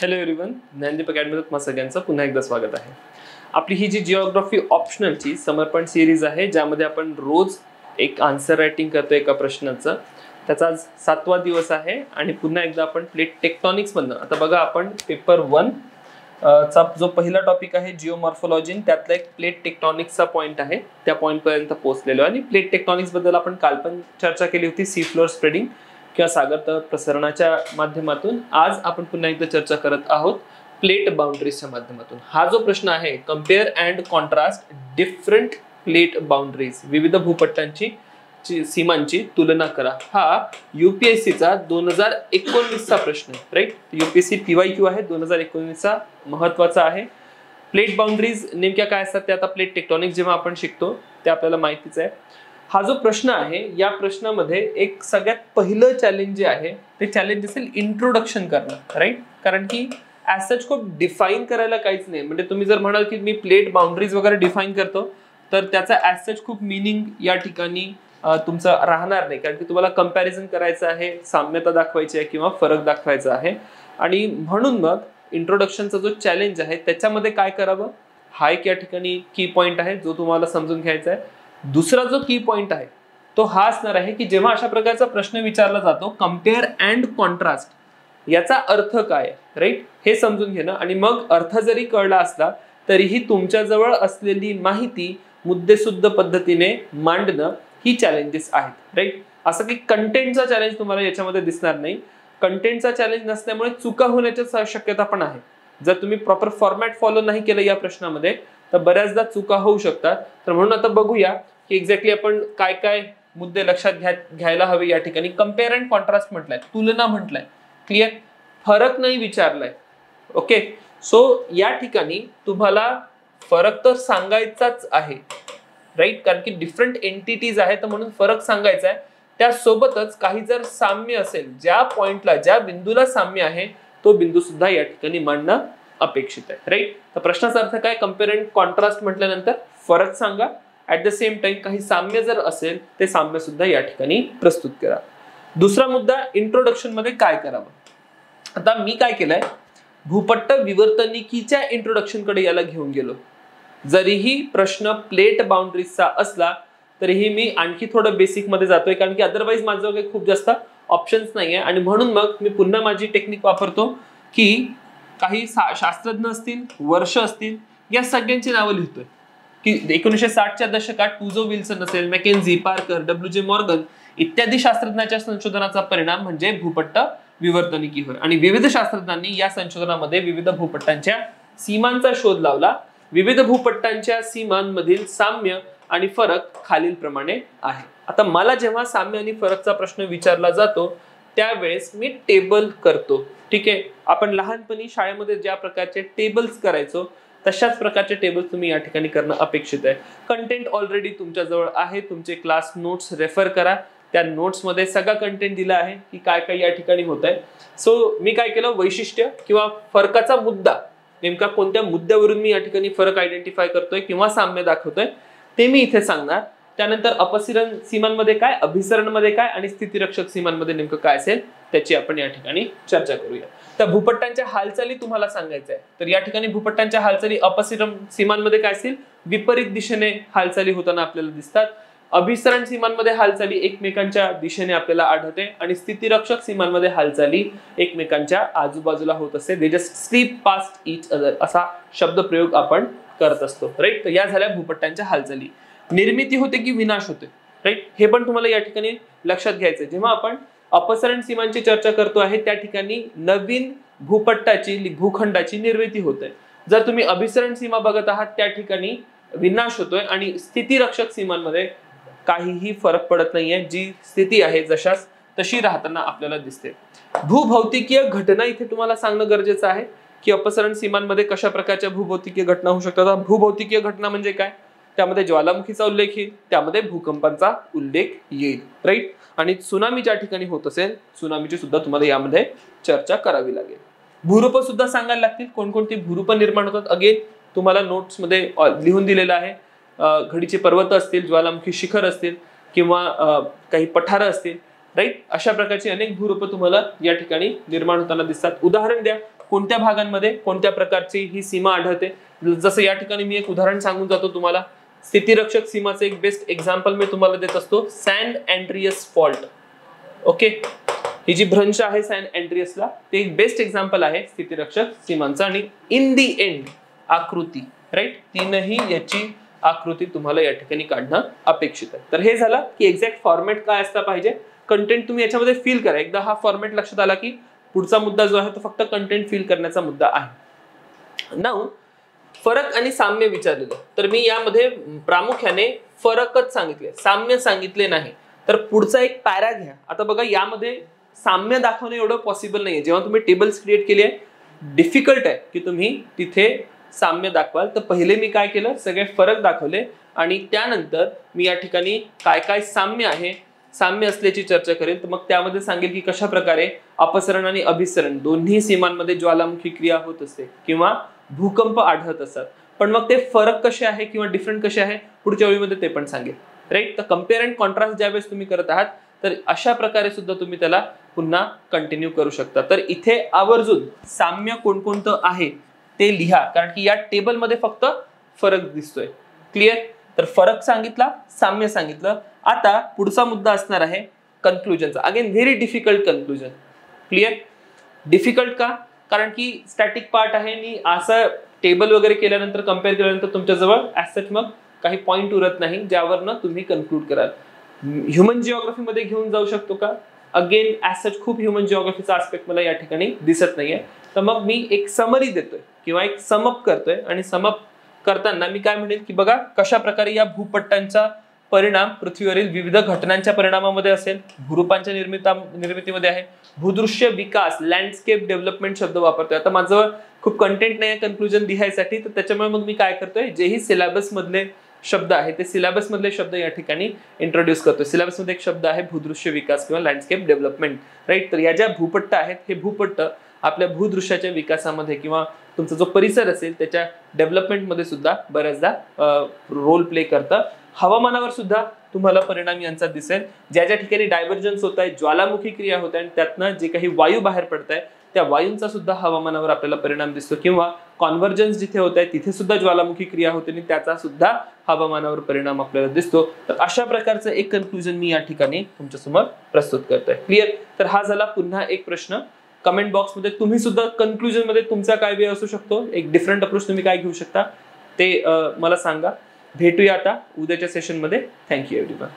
Hello everyone, Gyandeep अकॅडमीत तुम्हा सगळ्यांचं पुन्हा एकदा स्वागत आहे. आपली ही जी जिओग्राफी ऑप्शनलची समर्पण सिरीज आहे, ज्यामध्ये आपण रोज एक आन्सर रायटिंग करतो एका प्रश्नाचं. त्याचा आज 7वा दिवस आहे आणि पुन्हा एकदा आपण प्लेट टेक्टॉनिक्स मधनं आता बघा, आपण पेपर 1 चा जो पहिला टॉपिक आहे जिओमॉर्फोलॉजी, त्यातला एक प्लेट टेक्टॉनिक्सचा पॉईंट आहे, त्या पॉईंट पर्यंत पोहोचलेलो. आणि प्लेट टेक्टॉनिक्स बद्दल आपण काल पण चर्चा केली होती, सी फ्लोअर स्प्रेडिंग किंवा सागर प्रसरणाच्या माध्यमातून. आज आपण पुन्हा एकदा चर्चा करत आहोत प्लेट बाउंड्रीजच्या माध्यमातून. हा जो प्रश्न आहे, compare and contrast different plate boundaries, विविध भूपट्टांची सीमांची तुलना करा, हा यूपीएससीचा 2019चा प्रश्न आहे. राईट, यूपीएससी PYQ आहे 2019चा, महत्वाचा आहे. प्लेट बाउंड्रीज नेमक्या काय असतात ते आता प्लेट टेक्टॉनिक्स जेव्हा आपण शिकतो ते आपल्याला माहितीच आहे. हा जो प्रश्न आहे, या प्रश्नामध्ये एक सगळ्यात पहिलं चॅलेंज जे आहे ते चॅलेंज असेल इंट्रोडक्शन करणं. राईट, कारण की ॲज सच खूप डिफाईन करायला काहीच नाही. म्हणजे तुम्ही जर म्हणाल की मी प्लेट बाउंड्रीज वगैरे डिफाईन करतो, तर त्याचा ॲज सच खूप मिनिंग या ठिकाणी तुमचं राहणार नाही, कारण की तुम्हाला कंपॅरिझन करायचं आहे, साम्यता दाखवायची आहे किंवा फरक दाखवायचा आहे. आणि म्हणून मग इंट्रोडक्शनचा जो चॅलेंज आहे त्याच्यामध्ये काय करावं, हा एक या ठिकाणी की पॉईंट आहे जो तुम्हाला समजून घ्यायचा आहे. दुसरा जो की पॉइंट आहे तो हा असणार आहे की जेव्हा अशा प्रकारचा प्रश्न विचारला जातो, कम्पेअर अँड कॉन्ट्रास्ट, याचा अर्थ काय, राईट, हे समजून घेणं. आणि मग अर्थ जरी कळला असला तरीही तुमच्याजवळ असलेली माहिती मुद्देसुद्ध पद्धतीने मांडणं ही चॅलेंजेस आहेत. राईट, असं की कंटेंटचा चॅलेंज तुम्हाला याच्यामध्ये दिसणार नाही. कंटेंटचा चॅलेंज नसल्यामुळे चुका होण्याच्या शक्यता पण आहे. जर तुम्ही प्रॉपर फॉर्मॅट फॉलो नाही केलं या प्रश्नामध्ये तर बऱ्याचदा चुका होऊ शकतात. तर म्हणून आता बघूया की एक्झॅक्टली आपण काय काय मुद्दे लक्षात घ्यायला हवे. या ठिकाणी कम्पेअर अँड कॉन्ट्रास्ट म्हटलंय, तुलना म्हटलंय, क्लिअर, फरक नाही विचारलाय. ओके, सो या ठिकाणी तुम्हाला फरक तर सांगायचाच आहे, राईट, कारण की डिफरंट एंटिटीज आहेत, तर म्हणून फरक सांगायचा आहे. त्यासोबतच काही जर साम्य असेल, ज्या पॉइंटला, ज्या बिंदूला साम्य आहे तो बिंदू सुद्धा या ठिकाणी मांडणं अपेक्षित आहे. राईट, तर प्रश्नाचा अर्थ काय, कम्पेअर अँड कॉन्ट्रास्ट म्हटल्यानंतर फरक सांगा, ऍट द सेम टाइम काही साम्य जर असेल ते साम्य सुद्धा या ठिकाणी प्रस्तुत करा. दुसरा मुद्दा, इंट्रोडक्शन मध्ये काय करावं. आता मी काय केलंय, भूपट्ट विवर्तनिकीच्या इंट्रोडक्शन कडे याला घेऊन गेलो. जरीही प्रश्न प्लेट बाउंड्रीजचा असला तरीही मी आणखी थोडं बेसिक मध्ये जातोय, कारण की अदरवाईज माझं काही खूप जास्त ऑप्शन्स नाहीये. आणि म्हणून मग मी पुन्हा माझी टेक्निक वापरतो की काही शास्त्रज्ञ असतील, वर्ष असतील, या सगळ्यांची नावं लिहितोय. की 1960च्या दशकात टुझो विल्सन असेल, मॅकेन्झी, पार्कर, WJ मॉर्गन इत्यादी शास्त्रज्ञांच्या संशोधनाचा परिणाम म्हणजे भूपट्ट विवर्तनिकी होय. आणि विविध शास्त्रज्ञांनी या संशोधनामध्ये विविध भूपट्टांच्या सीमांचा शोध लावला. विविध भूपट्टांच्या सीमांमधील साम्य आणि फरक खालील प्रमाणे आहे. आता मला जेव्हा साम्य आणि फरकचा प्रश्न विचारला जातो त्यावेळेस मी टेबल करतो. ठीक आहे, आपण लहानपणी शाळेमध्ये ज्या प्रकारचे टेबल्स करायचो तशाच प्रकारचे टेबल्स तुम्ही या ठिकाणी करणं अपेक्षित आहे. कंटेंट ऑलरेडी तुमच्याजवळ आहे, तुमचे क्लास नोट्स रेफर करा, त्या नोट्स मध्ये सगळा कंटेंट दिला आहे की काय काय या ठिकाणी होत आहे. सो मी काय केलं, वैशिष्ट्य किंवा फरकाचा मुद्दा, नेमका कोणत्या मुद्द्यावरून मी या ठिकाणी फरक आयडेंटिफाय करतोय किंवा साम्य दाखवतोय ते मी इथे सांगणार. त्यानंतर अपसरण सीमांमध्ये काय, अभिसरण मध्ये काय आणि स्थितिरक्षक सीमांमध्ये नेमकं काय असेल त्याची आपण या ठिकाणी चर्चा करूया. तर भूपट्टांच्या हालचाली तुम्हाला सांगायचं आहे, तर या ठिकाणी भूपट्टांच्या हालचाली अपसरण सीमांमध्ये काय असेल, विपरीत दिशेने हालचाली होताना आपल्याला दिसतात. अभिसरण सीमांमध्ये हालचाली एकमेकांच्या दिशेने आपल्याला आढळते आणि स्थितिरक्षक सीमांमध्ये हालचाली एकमेकांच्या आजूबाजूला होत असते. They just sleep past each other असा शब्दप्रयोग आपण करत असतो. राईट, तर या झाल्या भूपट्टांच्या हालचाली. निर्मिती होते की विनाश होते, राईट, हे पण तुम्हाला या ठिकाणी लक्षात घ्यायचंय. जेव्हा आपण अपसरण सीमांची चर्चा करतो आहे त्या ठिकाणी नवीन भूपट्टाची, भूखंडाची निर्मिती होते. जर तुम्ही अभिसरण सीमा बघत आहात त्या ठिकाणी विनाश होतोय आणि स्थितिरक्षक सीमांमध्ये काहीही फरक पडत नाहीये. जी स्थिती आहे जशास तशी राहताना आपल्याला दिसते. भूभौतिकीय घटना इथे तुम्हाला सांगणं गरजेचं आहे की अपसरण सीमांमध्ये कशा प्रकारच्या भूभौतिकीय घटना होऊ शकतात. भूभौतिकीय घटना म्हणजे काय, त्यामध्ये ज्वालामुखीचा उल्लेख येईल, त्यामध्ये भूकंपांचा उल्लेख येईल. राईट, आणि त्सुनामी ज्या ठिकाणी होत असेल त्सुनामीची सुद्धा तुम्हाला यामध्ये चर्चा करावी लागेल. भूरूप सुद्धा सांगायला लागतील, कोणकोणती भूरूप निर्माण होतात. अगेन तुम्हाला नोट्स मध्ये लिहून दिलेलं आहे. घडीचे पर्वत असतील, ज्वालामुखी शिखर असतील किंवा काही पठार असतील. राईट, अशा प्रकारची अनेक भूरूप तुम्हाला या ठिकाणी निर्माण होताना दिसतात. उदाहरण द्या, कोणत्या भागांमध्ये कोणत्या प्रकारची ही सीमा आढळते. जसं या ठिकाणी मी एक उदाहरण सांगून जातो तुम्हाला. स्थितिरक्षक सीमाचं एक बेस्ट एक्झाम्पल मी तुम्हाला देत असतो, सॅन अँड्रियास फॉल्ट. ओके, ही जी भ्रंश आहे सॅन अँड्रियासला, ते एक बेस्ट एक्झाम्पल आहे स्थितिरक्षक सीमांचा. आणि इन दी एंड आकृती, राईट, तीनही याची आकृती तुम्हाला या ठिकाणी काढणं अपेक्षित आहे. तर हे झालं की एक्झॅक्ट फॉर्मॅट काय असला पाहिजे, कंटेंट तुम्ही याच्यामध्ये फिल करा. एकदा हा फॉर्मॅट लक्षात आला की पुढचा मुद्दा जो आहे तो फक्त कंटेंट फिल करण्याचा मुद्दा आहे. नाउ फरक आणि साम्य विचारलेलं, तर मी यामध्ये प्रामुख्याने फरकच सांगितले, साम्य सांगितले नाही. तर पुढचा एक पॅरा घ्या. आता बघा, यामध्ये साम्य दाखवणे एवढं पॉसिबल नाहीये. जेव्हा तुम्ही टेबल्स क्रिएट केली आहे, डिफिकल्ट आहे की तुम्ही तिथे साम्य दाखवाल. तर पहिले मी काय केलं, सगळे फरक दाखवले आणि त्यानंतर मी या ठिकाणी काय काय साम्य आहे, साम्य असल्याची चर्चा करेल. तर मग त्यामध्ये सांगेल की कशा प्रकारे अपसरण आणि अभिसरण दोन्ही सीमांमध्ये ज्वालामुखी क्रिया होत असते किंवा भूकंप आढळत असतात. पण मग ते फरक कसे आहे किंवा डिफरंट कसे आहे पुढच्या वेळीमध्ये ते पण सांगेल, राईट. तर कम्पेअर अँड कॉन्ट्रास्ट ज्यावेळेस तुम्ही करत आहात तर अशा प्रकारे सुद्धा तुम्ही त्याला पुन्हा कंटिन्यू करू शकता. तर इथे आवर्जून साम्य कोणकोणतं आहे ते लिहा, कारण की या टेबलमध्ये फक्त फरक दिसतोय. क्लिअर. तर फरक सांगितला, साम्य सांगितलं. आता पुढचा मुद्दा असणार आहे कन्क्लुजनचा. Again very difficult conclusion. Clear. Difficult का, कारण की स्टॅटिक पार्ट आहे आणि असं टेबल वगैरे केल्यानंतर कम्पेअर केल्यानंतर तुमच्याजवळ ऍसेट मग काही पॉइंट उरत नाही ज्यावरनं तुम्ही कन्क्लूड कराल. ह्युमन जिओग्राफी मध्ये घेऊन जाऊ शकतो का, अगेन ऍसेट खूप ह्युमन जिओग्राफीचा आस्पेक्ट मला या ठिकाणी दिसत नाहीये. तर मग मी एक समरी देतोय किंवा एक समअप करतोय आणि समअप करताना मी काय म्हणेल की बघा कशा प्रकारे या भूपट्टांचा परिणाम पृथ्वीवरील विविध घटनांच्या परिणामामध्ये असेल, भूरूपांच्या निर्मितीमध्ये आहे, भूदृश्य विकास, लँडस्केप डेव्हलपमेंट शब्द वापरतोय. आता माझं खूप कंटेंट नाही आहे कन्क्लुजन लिहायसाठी, तर त्याच्यामुळे मग मी काय करतोय, जेही सिलेबस मधले शब्द आहे ते सिलेबस मधले शब्द या ठिकाणी इंट्रोड्यूस करतोय. सिलेबस मध्ये एक शब्द आहे भूदृश्य विकास किंवा लँडस्केप डेव्हलपमेंट, राईट. तर या ज्या भूपट्ट आहेत हे भूपट्ट आपल्या भूदृश्याच्या विकासामध्ये किंवा तुमचा जो परिसर असेल त्याच्या डेव्हलपमेंटमध्ये सुद्धा बऱ्याचदा रोल प्ले करतं. हवामानावर सुद्धा तुम्हाला परिणाम यांचा दिसेल. ज्या ज्या ठिकाणी डायव्हर्जन्स होत आहे, ज्वालामुखी क्रिया होत आहे आणि त्यातनं जे काही वायू बाहेर पडत आहे त्या वायूंचा सुद्धा हवामानावर आपल्याला परिणाम दिसतो, किंवा कॉन्व्हर्जन्स जिथे होत आहे तिथे सुद्धा ज्वालामुखी क्रिया होते आणि त्याचा सुद्धा हवामानावर परिणाम आपल्याला दिसतो. तर अशा प्रकारचं एक कन्क्लुजन मी या ठिकाणी तुमच्यासमोर प्रस्तुत करतोय. क्लिअर. तर हा झाला पुन्हा एक प्रश्न. कमेंट बॉक्स मध्ये तुम्ही सुद्धा कन्क्लुजन मध्ये तुमचा काय वे असू शकतो, एक डिफरंट अप्रोच तुम्ही काय घेऊ शकता ते मला सांगा. भेटूया आता उद्याच्या सेशन मध्ये. Thank you everyone.